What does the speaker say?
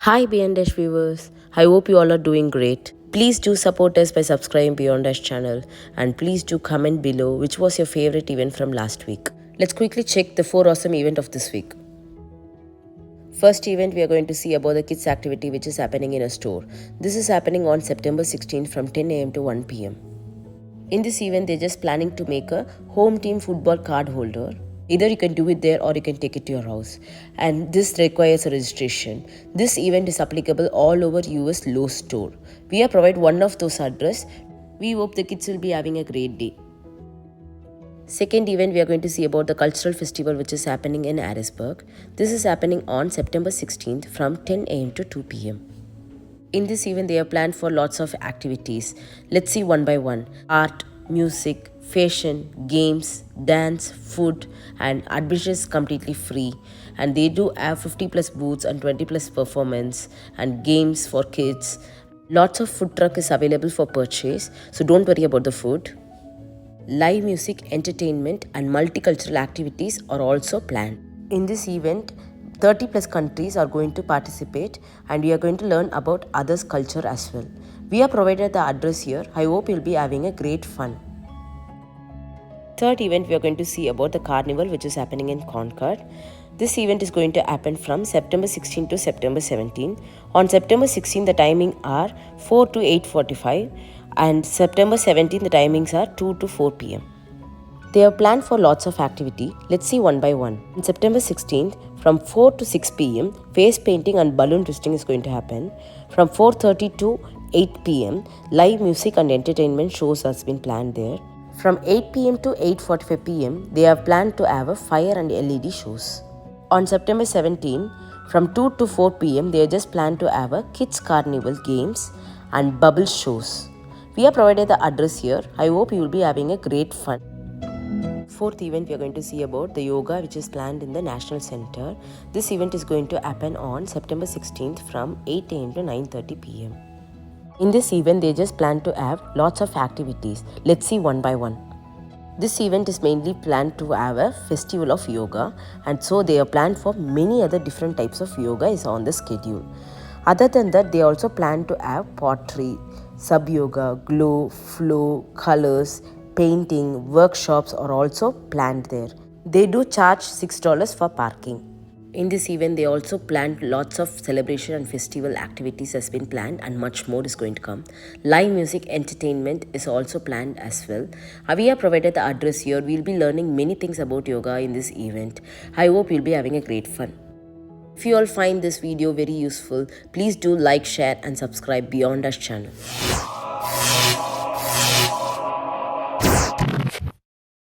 Hi BeyondAsh viewers, I hope you all are doing great. Please do support us by subscribing BeyondAsh channel and please do comment below which was your favorite event from last week. Let's quickly check the 4 awesome event of this week. First event we are going to see about the kids activity which is happening in a store. This is happening on September 16th from 10 am to 1 pm. In this event they're just planning to make a home team football card holder. Either you can do it there or you can take it to your house. And this requires a registration. This event is applicable all over US Lowe's store. We have provided one of those address. We hope the kids will be having a great day. Second event we are going to see about the cultural festival which is happening in Harrisburg. This is happening on September 16th from 10 am to 2 pm. In this event they have planned for lots of activities. Let's see one by one. Art, music, fashion, games, dance, food, and admission is completely free. And they do have 50 plus booths and 20 plus performance and games for kids. Lots of food truck is available for purchase, so don't worry about the food. Live music, entertainment, and multicultural activities are also planned. In this event, 30 plus countries are going to participate and we are going to learn about others' culture as well. We have provided the address here. I hope you'll be having a great fun. Third event we are going to see about the carnival which is happening in Concord. This event is going to happen from September 16 to September 17. On September 16 the timing are 4 to 8:45 and September 17 the timings are 2 to 4 pm. They have planned for lots of activity. Let's see one by one. On September 16th, from 4 to 6 pm, face painting and balloon twisting is going to happen. From 4:30 to 8 pm, live music and entertainment shows has been planned there. From 8 pm to 8:45 pm, they have planned to have a fire and LED shows. On September 17, from 2 to 4 pm, they are just planned to have a kids carnival games and bubble shows. We have provided the address here. I hope you will be having a great fun. Fourth event we are going to see about the yoga which is planned in the National Center. This event is going to happen on September 16th from 8 am to 9:30 pm. In this event they just plan to have lots of activities. Let's see one by one. This event is mainly planned to have a festival of yoga and so they are planned for many other different types of yoga is on the schedule. Other than that they also plan to have pottery, sub-yoga, glow, flow, colors, painting, workshops are also planned there. They do charge $6 for parking. In this event, they also planned lots of celebration and festival activities has been planned and much more is going to come. Live music entertainment is also planned as well. We have provided the address here. We'll be learning many things about yoga in this event. I hope you'll be having a great fun. If you all find this video very useful, please do like, share and subscribe BeyondAsh channel.